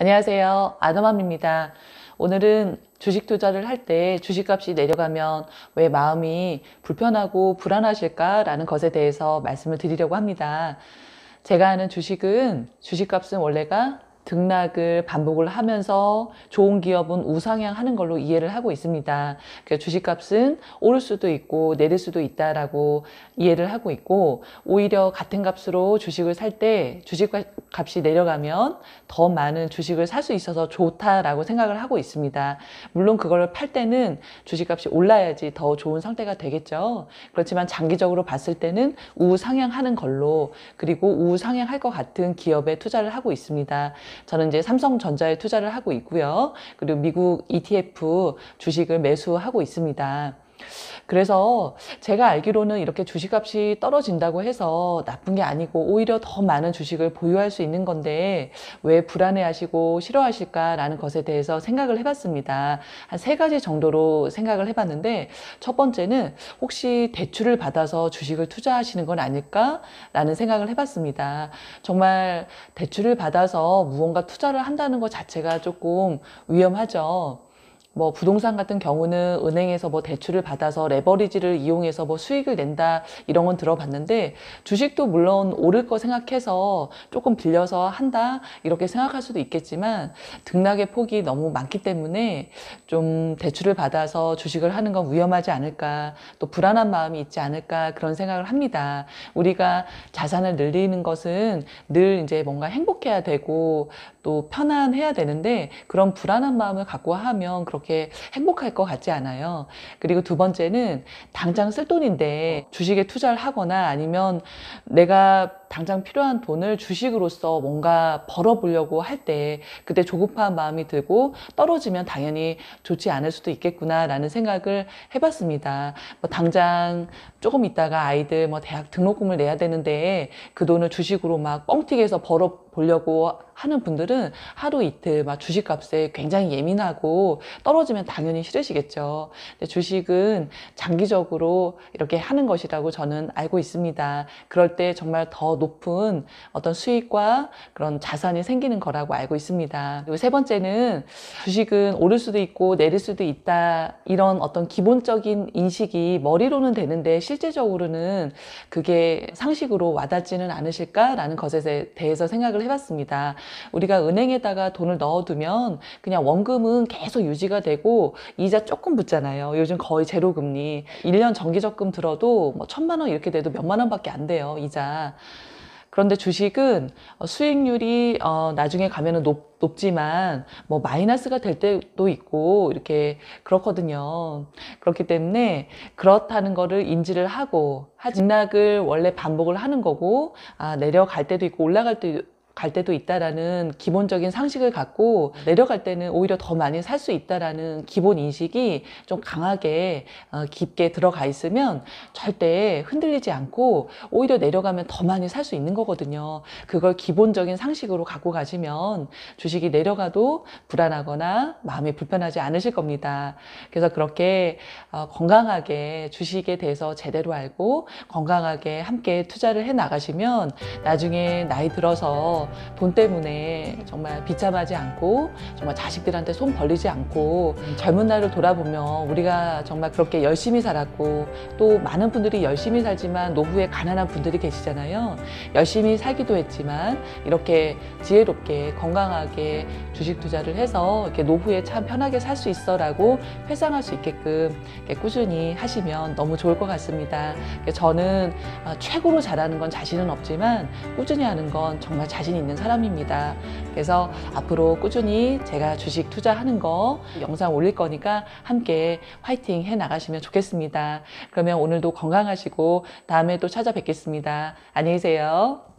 안녕하세요. 아담함입니다. 오늘은 주식 투자를 할 때 주식값이 내려가면 왜 마음이 불편하고 불안하실까라는 것에 대해서 말씀을 드리려고 합니다. 제가 아는 주식은 주식값은 원래가 등락을 반복을 하면서 좋은 기업은 우상향하는 걸로 이해를 하고 있습니다. 그래서 주식값은 오를 수도 있고 내릴 수도 있다라고 이해를 하고 있고, 오히려 같은 값으로 주식을 살 때 주식값이 내려가면 더 많은 주식을 살 수 있어서 좋다라고 생각을 하고 있습니다. 물론 그걸 팔 때는 주식값이 올라야지 더 좋은 상태가 되겠죠. 그렇지만 장기적으로 봤을 때는 우상향하는 걸로, 그리고 우상향할 것 같은 기업에 투자를 하고 있습니다. 저는 이제 삼성전자에 투자를 하고 있고요. 그리고 미국 ETF 주식을 매수하고 있습니다. 그래서 제가 알기로는 이렇게 주식값이 떨어진다고 해서 나쁜 게 아니고 오히려 더 많은 주식을 보유할 수 있는 건데 왜 불안해하시고 싫어하실까라는 것에 대해서 생각을 해봤습니다. 한 3가지 정도로 생각을 해봤는데, 첫 번째는 혹시 대출을 받아서 주식을 투자하시는 건 아닐까라는 생각을 해봤습니다. 정말 대출을 받아서 무언가 투자를 한다는 것 자체가 조금 위험하죠. 부동산 같은 경우는 은행에서 대출을 받아서 레버리지를 이용해서 수익을 낸다, 이런 건 들어봤는데, 주식도 물론 오를 거 생각해서 조금 빌려서 한다 이렇게 생각할 수도 있겠지만 등락의 폭이 너무 많기 때문에 좀 대출을 받아서 주식을 하는 건 위험하지 않을까, 또 불안한 마음이 있지 않을까, 그런 생각을 합니다. 우리가 자산을 늘리는 것은 늘 이제 뭔가 행복해야 되고 또 편안해야 되는데, 그런 불안한 마음을 갖고 하면 그렇게 행복할 것 같지 않아요. 그리고 두 번째는 당장 쓸 돈인데 주식에 투자를 하거나 아니면 내가 당장 필요한 돈을 주식으로서 뭔가 벌어보려고 할 때 그때 조급한 마음이 들고 떨어지면 당연히 좋지 않을 수도 있겠구나라는 생각을 해봤습니다. 당장 조금 있다가 아이들 대학 등록금을 내야 되는데 그 돈을 주식으로 막 뻥튀기해서 벌어보려고 하는 분들은 하루 이틀 주식값에 굉장히 예민하고 떨어지면 당연히 싫으시겠죠. 근데 주식은 장기적으로 이렇게 하는 것이라고 저는 알고 있습니다. 그럴 때 정말 더 높은 어떤 수익과 그런 자산이 생기는 거라고 알고 있습니다. 그리고 세 번째는 주식은 오를 수도 있고 내릴 수도 있다, 이런 어떤 기본적인 인식이 머리로는 되는데 실제적으로는 그게 상식으로 와닿지는 않으실까라는 것에 대해서 생각을 해봤습니다. 우리가 은행에다가 돈을 넣어두면 그냥 원금은 계속 유지가 되고 이자 조금 붙잖아요. 요즘 거의 제로 금리, 1년 정기적금 들어도 1,000만 원 이렇게 돼도 몇만 원밖에 안 돼요, 이자. 그런데 주식은 수익률이 나중에 가면은 높지만 마이너스가 될 때도 있고 이렇게 그렇거든요. 그렇기 때문에 그렇다는 거를 인지를 하고, 등락을 원래 반복을 하는 거고, 내려갈 때도 있고 올라갈 때도 있다라는 기본적인 상식을 갖고 내려갈 때는 오히려 더 많이 살 수 있다라는 기본 인식이 좀 강하게 깊게 들어가 있으면 절대 흔들리지 않고 오히려 내려가면 더 많이 살 수 있는 거거든요. 그걸 기본적인 상식으로 갖고 가시면 주식이 내려가도 불안하거나 마음이 불편하지 않으실 겁니다. 그래서 그렇게 건강하게 주식에 대해서 제대로 알고 건강하게 함께 투자를 해 나가시면 나중에 나이 들어서 돈 때문에 정말 비참하지 않고 정말 자식들한테 손 벌리지 않고 젊은 날을 돌아보면 우리가 정말 그렇게 열심히 살았고, 또 많은 분들이 열심히 살지만 노후에 가난한 분들이 계시잖아요. 열심히 살기도 했지만 이렇게 지혜롭게 건강하게 주식 투자를 해서 이렇게 노후에 참 편하게 살 수 있어 라고 회상할 수 있게끔 이렇게 꾸준히 하시면 너무 좋을 것 같습니다. 저는 최고로 잘하는 건 자신은 없지만 꾸준히 하는 건 정말 자신 있는 사람입니다. 그래서 앞으로 꾸준히 제가 주식 투자하는 거 영상 올릴 거니까 함께 화이팅 해 나가시면 좋겠습니다. 그러면 오늘도 건강하시고 다음에 또 찾아뵙겠습니다. 안녕히 계세요.